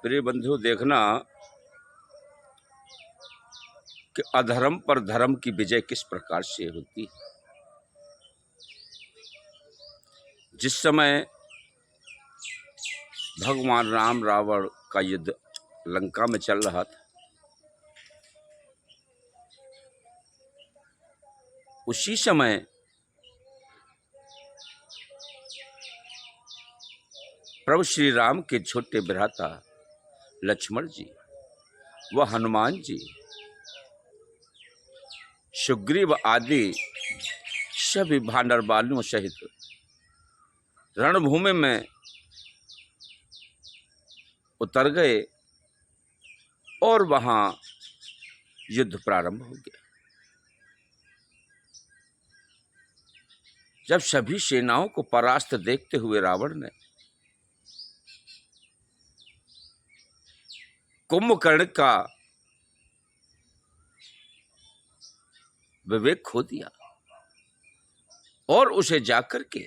प्रिय बंधु, देखना कि अधर्म पर धर्म की विजय किस प्रकार से होती है। जिस समय भगवान राम रावण का युद्ध लंका में चल रहा था, उसी समय प्रभु श्री राम के छोटे भ्राता लक्ष्मण जी व हनुमान जी, सुग्रीव आदि सभी वानर बालियों सहित रणभूमि में उतर गए और वहां युद्ध प्रारंभ हो गया। जब सभी सेनाओं को परास्त देखते हुए रावण ने कुंभकर्ण का विवेक खो दिया और उसे जाकर के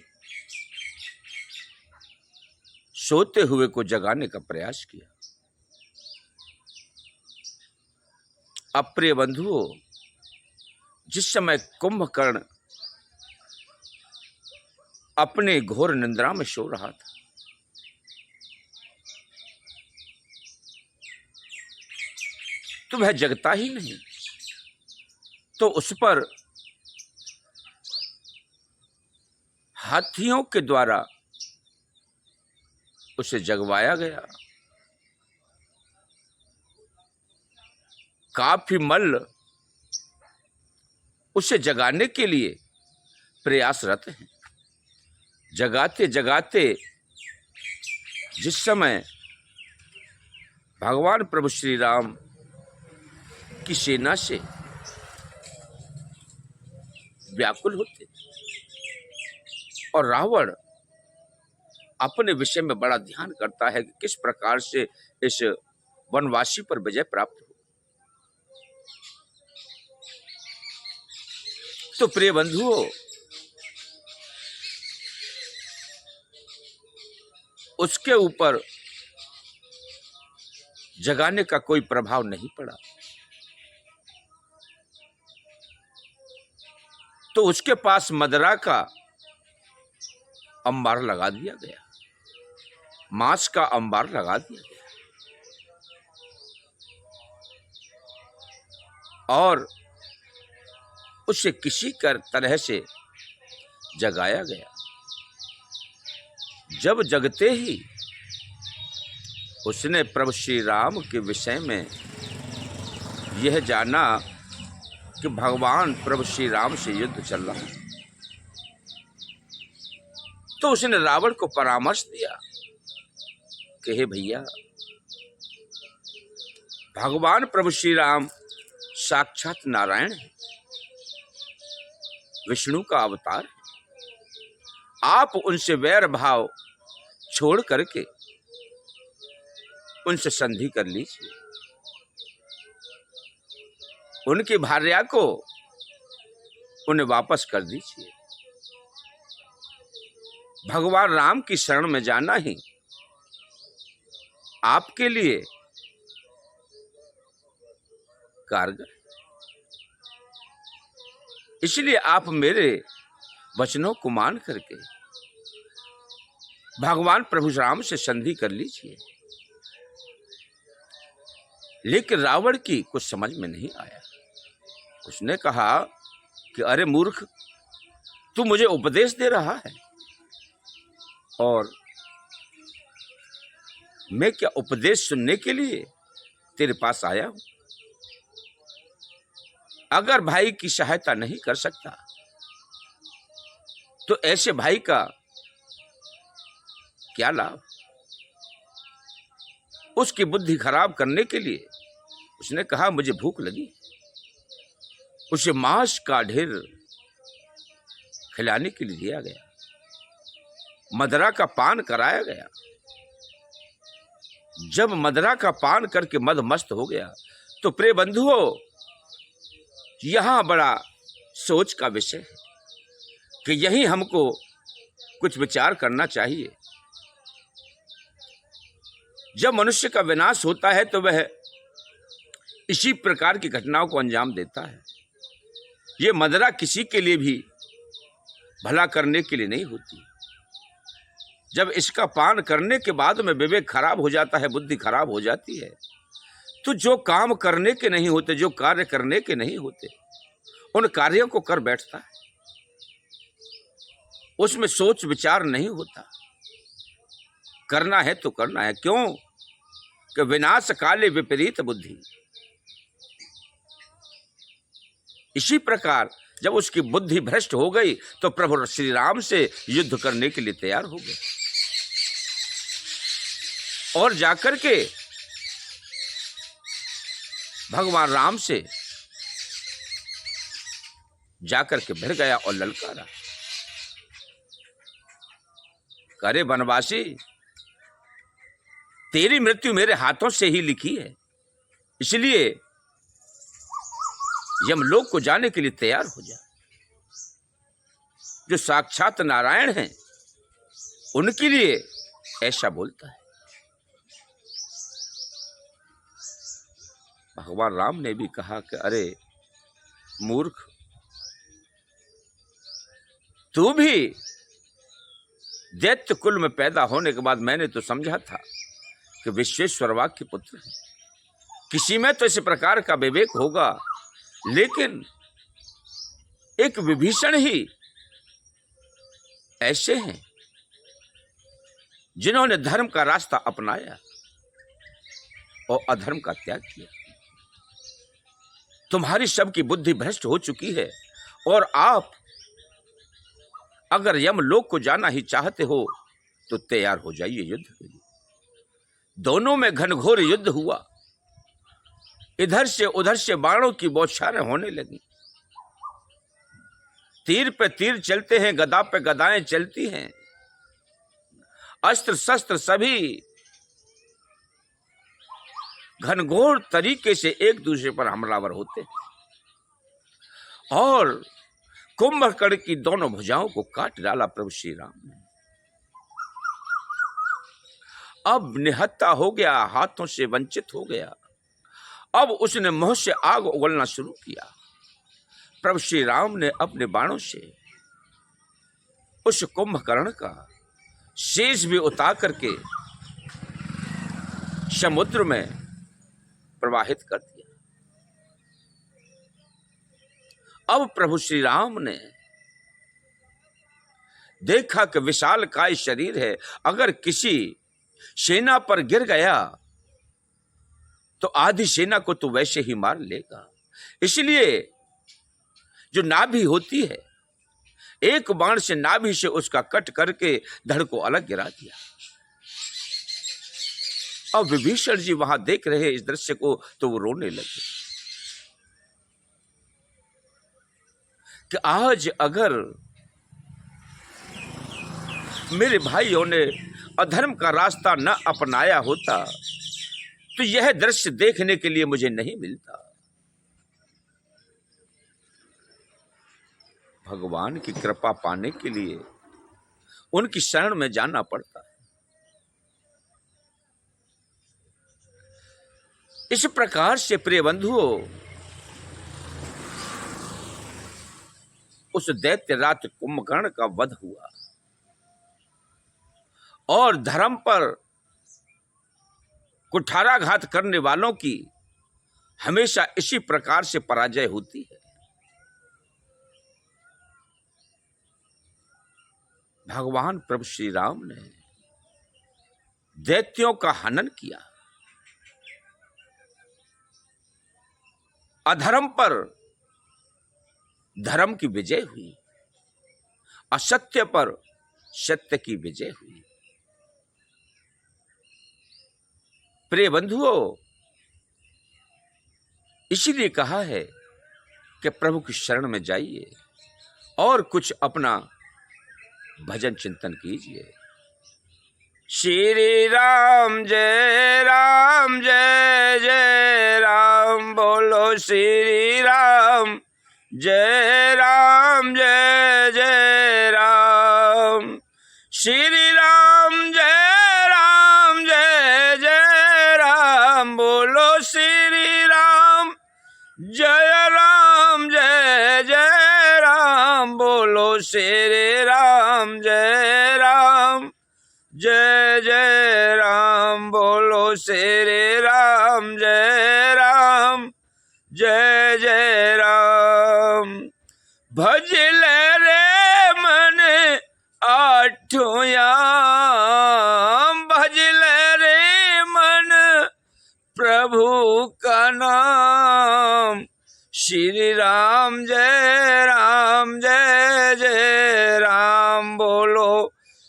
सोते हुए को जगाने का प्रयास किया। अप्रिय बंधुओं, जिस समय कुंभकर्ण अपने घोर निद्रा में सो रहा था, तो वह जगता ही नहीं, तो उस पर हाथियों के द्वारा उसे जगवाया गया। काफी मल्ल उसे जगाने के लिए प्रयासरत हैं। जगाते जगाते जिस समय भगवान प्रभु श्री राम की सेना से व्याकुल होते और रावण अपने विषय में बड़ा ध्यान करता है कि किस प्रकार से इस वनवासी पर विजय प्राप्त हो। तो प्रिय बंधुओं, उसके ऊपर जगाने का कोई प्रभाव नहीं पड़ा, तो उसके पास मदरा का अंबार लगा दिया गया, मांस का अंबार लगा दिया गया और उसे किसी तरह से जगाया गया। जब जगते ही उसने प्रभु श्री राम के विषय में यह जाना कि भगवान प्रभु श्री राम से युद्ध चल रहा है, तो उसने रावण को परामर्श दिया कि हे भैया, भगवान प्रभु श्री राम साक्षात नारायण है, विष्णु का अवतार है। आप उनसे वैर भाव छोड़ करके उनसे संधि कर लीजिए, उनकी भार्या को उन्हें वापस कर दीजिए। भगवान राम की शरण में जाना ही आपके लिए कारगर, इसलिए आप मेरे वचनों को मान करके भगवान प्रभु राम से संधि कर लीजिए। लेकिन रावण की कुछ समझ में नहीं आया। उसने कहा कि अरे मूर्ख, तू मुझे उपदेश दे रहा है और मैं क्या उपदेश सुनने के लिए तेरे पास आया हूं? अगर भाई की सहायता नहीं कर सकता तो ऐसे भाई का क्या लाभ? उसकी बुद्धि खराब करने के लिए उसने कहा मुझे भूख लगी। उसे मांस का ढेर खिलाने के लिए दिया गया, मदरा का पान कराया गया। जब मदरा का पान करके मदमस्त हो गया तो प्रिय बंधुओं, यहां बड़ा सोच का विषय है कि यही हमको कुछ विचार करना चाहिए। जब मनुष्य का विनाश होता है तो वह इसी प्रकार की घटनाओं को अंजाम देता है। ये मदिरा किसी के लिए भी भला करने के लिए नहीं होती। जब इसका पान करने के बाद में विवेक खराब हो जाता है, बुद्धि खराब हो जाती है, तो जो काम करने के नहीं होते, जो कार्य करने के नहीं होते, उन कार्यों को कर बैठता है। उसमें सोच विचार नहीं होता। करना है तो करना है। क्यों? कि विनाश काले विपरीत बुद्धि। इसी प्रकार जब उसकी बुद्धि भ्रष्ट हो गई तो प्रभु श्री राम से युद्ध करने के लिए तैयार हो गए और जाकर के भगवान राम से जाकर के भिड़ गया और ललकारा, करे वनवासी, तेरी मृत्यु मेरे हाथों से ही लिखी है, इसलिए यमलोक को जाने के लिए तैयार हो जा। जो साक्षात नारायण हैं उनके लिए ऐसा बोलता है। भगवान राम ने भी कहा कि अरे मूर्ख, तू भी दैत्य कुल में पैदा होने के बाद मैंने तो समझा था कि विश्वेश्वर वाक्य पुत्र है, किसी में तो इस प्रकार का विवेक होगा, लेकिन एक विभीषण ही ऐसे हैं जिन्होंने धर्म का रास्ता अपनाया और अधर्म का त्याग किया। तुम्हारी सबकी बुद्धि भ्रष्ट हो चुकी है और आप अगर यमलोक को जाना ही चाहते हो तो तैयार हो जाइए युद्ध के लिए। दोनों में घनघोर युद्ध हुआ। इधर से उधर से बाणों की बौछारें होने लगी। तीर पे तीर चलते हैं, गदा पे गदाएं चलती हैं, अस्त्र शस्त्र सभी घनघोर तरीके से एक दूसरे पर हमलावर होते हैं और कुंभकर्ण की दोनों भुजाओं को काट डाला प्रभु श्री राम ने। अब निहत्था हो गया, हाथों से वंचित हो गया। अब उसने मुंह से आग उगलना शुरू किया। प्रभु श्री राम ने अपने बाणों से उस कुंभकर्ण का शेष भी उतार करके समुद्र में प्रवाहित कर दिया। अब प्रभु श्री राम ने देखा कि विशालकाय शरीर है, अगर किसी सेना पर गिर गया तो आधी सेना को तो वैसे ही मार लेगा। इसलिए जो नाभि होती है, एक बाण से नाभि से उसका कट करके धड़ को अलग गिरा दिया। अब विभीषण जी वहां देख रहे इस दृश्य को तो वो रोने लगे कि आज अगर मेरे भाइयों ने अधर्म का रास्ता न अपनाया होता तो यह दृश्य देखने के लिए मुझे नहीं मिलता। भगवान की कृपा पाने के लिए उनकी शरण में जाना पड़ता है। इस प्रकार से प्रिय बंधुओं, उस दैत्य रात कुंभकर्ण का वध हुआ और धर्म पर कुठाराघात करने वालों की हमेशा इसी प्रकार से पराजय होती है। भगवान प्रभु श्री राम ने दैत्यों का हनन किया, अधर्म पर धर्म की विजय हुई, असत्य पर सत्य की विजय हुई। प्रिय बंधुओं, इसीलिए कहा है कि प्रभु की शरण में जाइए और कुछ अपना भजन चिंतन कीजिए। श्री राम जय जय राम, बोलो श्री राम जय जय राम। श्री राम जय जय जय जय राम, बोलो श्री राम जय राम, जय जय राम। भजल रे मन आठों याम, भजल रे मन प्रभु का नाम। श्री राम जय जय राम, बोलो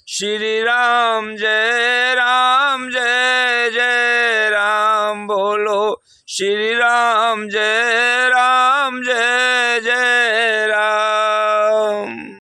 श्री राम जय जय राम, बोलो श्री राम जय